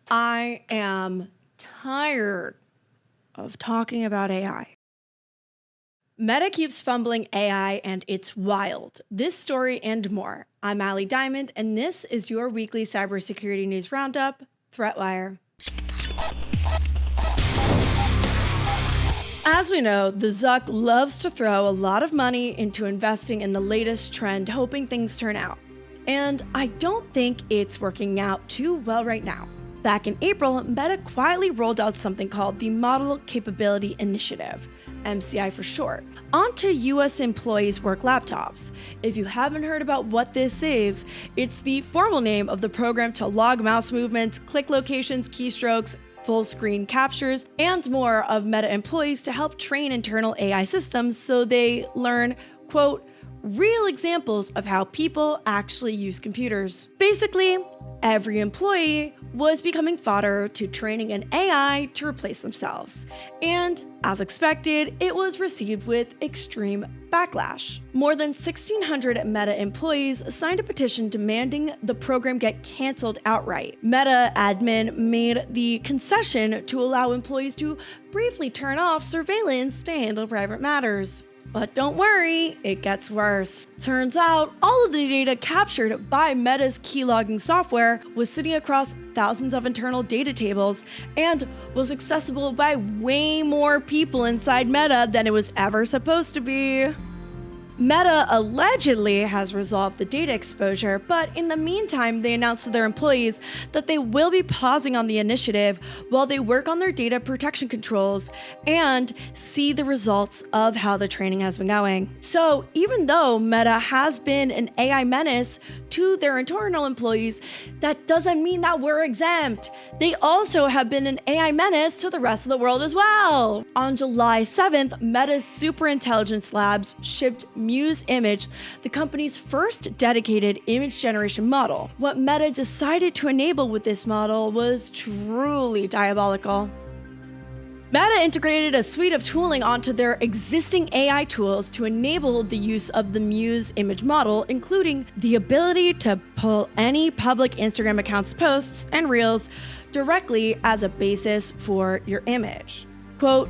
I am tired of talking about AI. Meta keeps fumbling AI and it's wild. This story and more. I'm Allie Diamond, and this is your weekly cybersecurity news roundup, ThreatWire. As we know, the Zuck loves to throw a lot of money into investing in the latest trend, hoping things turn out. And I don't think it's working out too well right now. Back in April, Meta quietly rolled out something called the Model Capability Initiative, MCI for short, onto US employees' work laptops. If you haven't heard about what this is, it's the formal name of the program to log mouse movements, click locations, keystrokes, full screen captures, and more of Meta employees to help train internal AI systems so they learn, quote, real examples of how people actually use computers. Basically, every employee was becoming fodder to training an AI to replace themselves. And as expected, it was received with extreme backlash. More than 1,600 Meta employees signed a petition demanding the program get canceled outright. Meta admin made the concession to allow employees to briefly turn off surveillance to handle private matters. But don't worry, it gets worse. Turns out, all of the data captured by Meta's key logging software was sitting across thousands of internal data tables and was accessible by way more people inside Meta than it was ever supposed to be. Meta allegedly has resolved the data exposure, but in the meantime, they announced to their employees that they will be pausing on the initiative while they work on their data protection controls and see the results of how the training has been going. So even though Meta has been an AI menace to their internal employees, that doesn't mean that we're exempt. They also have been an AI menace to the rest of the world as well. On July 7th, Meta's Superintelligence Labs shipped Muse Image, the company's first dedicated image generation model. What Meta decided to enable with this model was truly diabolical. Meta integrated a suite of tooling onto their existing AI tools to enable the use of the Muse image model, including the ability to pull any public Instagram account's posts and reels directly as a basis for your image. Quote,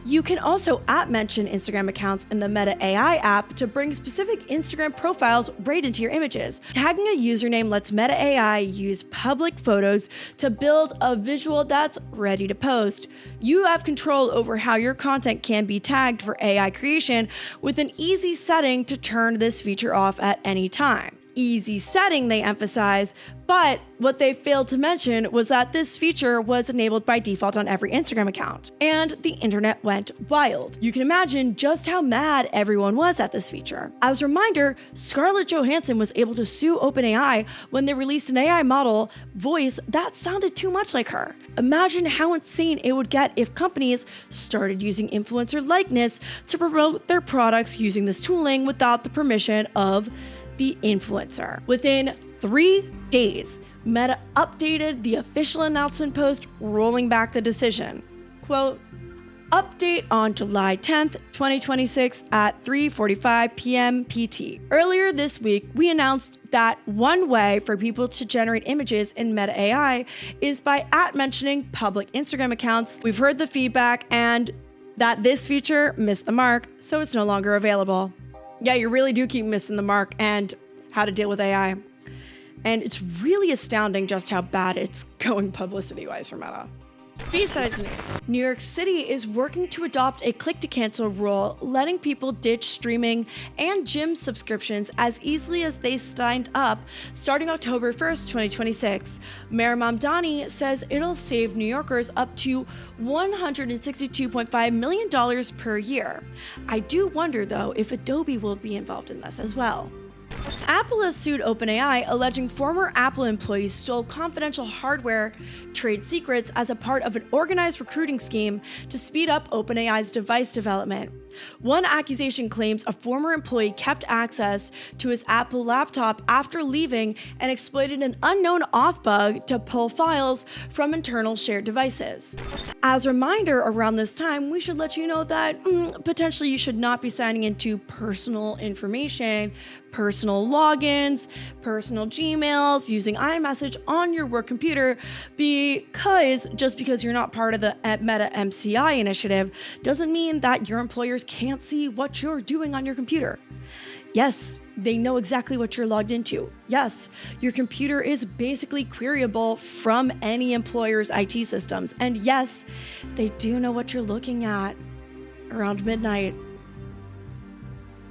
you can also @mention Instagram accounts in the Meta AI app to bring specific Instagram profiles right into your images. Tagging a username lets Meta AI use public photos to build a visual that's ready to post. You have control over how your content can be tagged for AI creation with an easy setting to turn this feature off at any time. Easy setting, they emphasize, but what they failed to mention was that this feature was enabled by default on every Instagram account, and the internet went wild. You can imagine just how mad everyone was at this feature. As a reminder, Scarlett Johansson was able to sue OpenAI when they released an AI model voice that sounded too much like her. Imagine how insane it would get if companies started using influencer likeness to promote their products using this tooling without the permission of the influencer. Within 3 days, Meta updated the official announcement post rolling back the decision. Quote, update on July 10th, 2026 at 3:45 p.m. PT. Earlier this week, we announced that one way for people to generate images in Meta AI is by @mentioning public Instagram accounts. We've heard the feedback and that this feature missed the mark, so it's no longer available. Yeah, you really do keep missing the mark and how to deal with AI. And it's really astounding just how bad it's going publicity-wise for Meta. BSides news. New York City is working to adopt a click-to-cancel rule, letting people ditch streaming and gym subscriptions as easily as they signed up starting October 1st, 2026. Mayor Mamdani says it'll save New Yorkers up to $162.5 million per year. I do wonder, though, if Adobe will be involved in this as well. Apple has sued OpenAI, alleging former Apple employees stole confidential hardware trade secrets as a part of an organized recruiting scheme to speed up OpenAI's device development. One accusation claims a former employee kept access to his Apple laptop after leaving and exploited an unknown auth bug to pull files from internal shared devices. As a reminder, around this time, we should let you know that potentially you should not be signing into personal information, personal logins, personal Gmails, using iMessage on your work computer, because just because you're not part of the Meta MCI initiative doesn't mean that your employers can't see what you're doing on your computer. Yes, they know exactly what you're logged into. Yes, your computer is basically queryable from any employer's IT systems. And yes, they do know what you're looking at around midnight.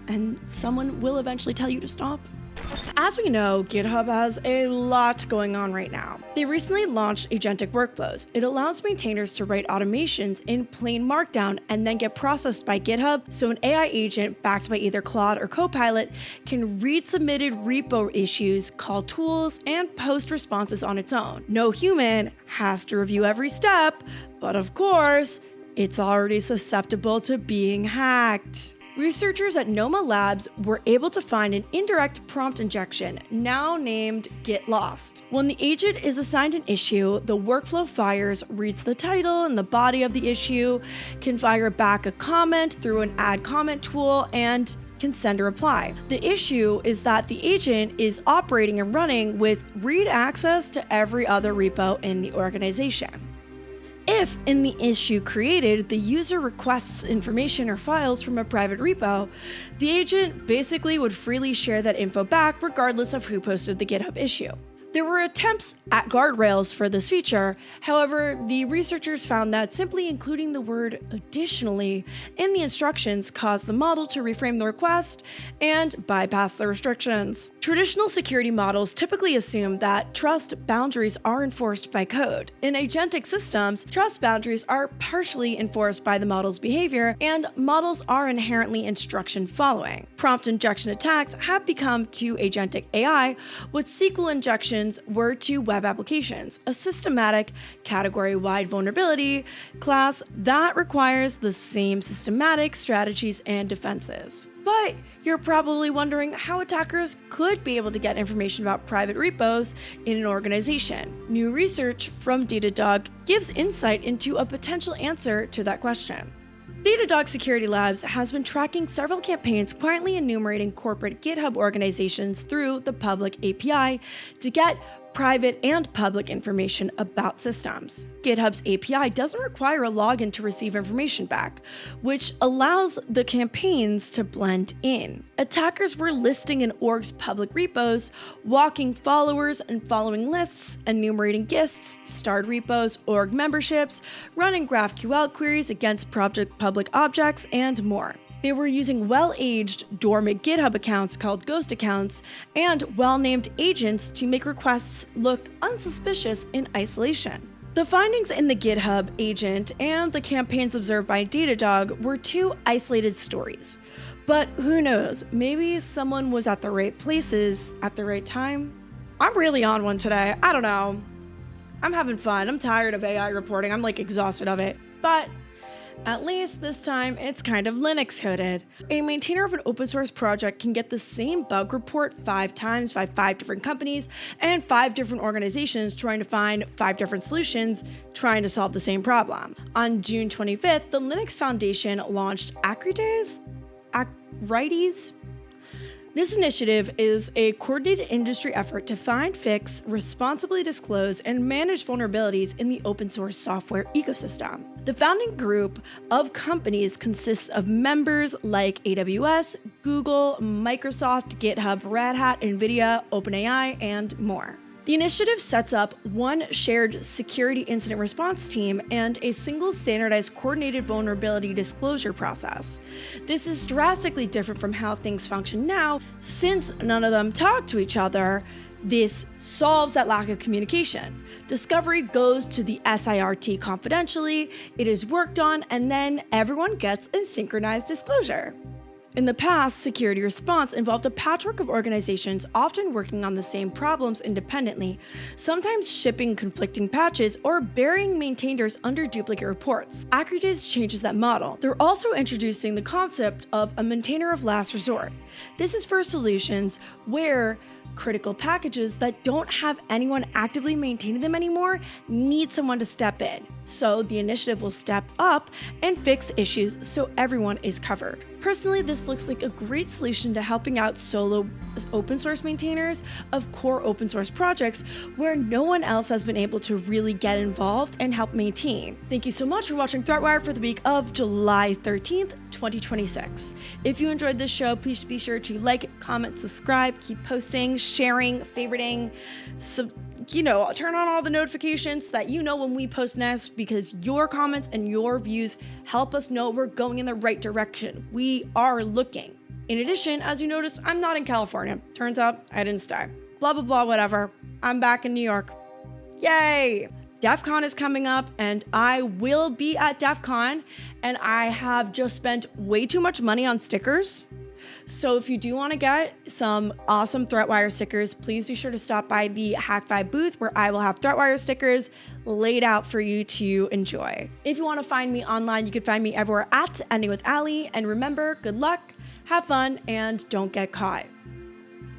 And someone will eventually tell you to stop. As we know, GitHub has a lot going on right now. They recently launched agentic workflows. It allows maintainers to write automations in plain Markdown and then get processed by GitHub, so an AI agent backed by either Claude or Copilot can read submitted repo issues, call tools, and post responses on its own. No human has to review every step, but of course, it's already susceptible to being hacked. Researchers at Noma Labs were able to find an indirect prompt injection, now named Get Lost. When the agent is assigned an issue, the workflow fires, reads the title and the body of the issue, can fire back a comment through an add comment tool, and can send a reply. The issue is that the agent is operating and running with read access to every other repo in the organization. If, in the issue created, the user requests information or files from a private repo, the agent basically would freely share that info back regardless of who posted the GitHub issue. There were attempts at guardrails for this feature. However, the researchers found that simply including the word "additionally" in the instructions caused the model to reframe the request and bypass the restrictions. Traditional security models typically assume that trust boundaries are enforced by code. In agentic systems, trust boundaries are partially enforced by the model's behavior, and models are inherently instruction following. Prompt injection attacks have become to agentic AI what SQL injection were to web applications, a systematic, category-wide vulnerability class that requires the same systematic strategies and defenses. But you're probably wondering how attackers could be able to get information about private repos in an organization. New research from Datadog gives insight into a potential answer to that question. Datadog Security Labs has been tracking several campaigns quietly enumerating corporate GitHub organizations through the public API to get private and public information about systems. GitHub's API doesn't require a login to receive information back, which allows the campaigns to blend in. Attackers were listing an org's public repos, walking followers and following lists, enumerating guests, starred repos, org memberships, running GraphQL queries against public objects, and more. They were using well-aged, dormant GitHub accounts called ghost accounts and well-named agents to make requests look unsuspicious in isolation. The findings in the GitHub agent and the campaigns observed by Datadog were two isolated stories. But who knows, maybe someone was at the right places at the right time? I'm really on one today. I don't know. I'm having fun. I'm tired of AI reporting. I'm exhausted of it. But at least this time, it's kind of Linux coded. A maintainer of an open source project can get the same bug report 5 times by 5 different companies and 5 different organizations trying to find 5 different solutions trying to solve the same problem. On June 25th, the Linux Foundation launched Akrites? This initiative is a coordinated industry effort to find, fix, responsibly disclose, and manage vulnerabilities in the open source software ecosystem. The founding group of companies consists of members like AWS, Google, Microsoft, GitHub, Red Hat, NVIDIA, OpenAI, and more. The initiative sets up one shared security incident response team and a single standardized coordinated vulnerability disclosure process. This is drastically different from how things function now, since none of them talk to each other. This solves that lack of communication. Discovery goes to the SIRT confidentially, it is worked on, and then everyone gets a synchronized disclosure. In the past, security response involved a patchwork of organizations often working on the same problems independently, sometimes shipping conflicting patches or burying maintainers under duplicate reports. Akrites changes that model. They're also introducing the concept of a maintainer of last resort. This is for solutions where critical packages that don't have anyone actively maintaining them anymore need someone to step in. So the initiative will step up and fix issues so everyone is covered. Personally, this looks like a great solution to helping out solo open source maintainers of core open source projects where no one else has been able to really get involved and help maintain. Thank you so much for watching ThreatWire for the week of July 13th, 2026. If you enjoyed this show, please be sure to like, comment, subscribe, keep posting, sharing, favoriting, turn on all the notifications so that you know when we post next, because your comments and your views help us know we're going in the right direction. We are looking. In addition, as you notice, I'm not in California. Turns out I didn't stay. Blah, blah, blah, whatever. I'm back in New York. Yay! DEF CON is coming up and I will be at DEF CON, and I have just spent way too much money on stickers. So if you do want to get some awesome ThreatWire stickers, please be sure to stop by the Hack5 booth where I will have ThreatWire stickers laid out for you to enjoy. If you want to find me online, you can find me everywhere at Ending with Ali. And remember, good luck, have fun, and don't get caught.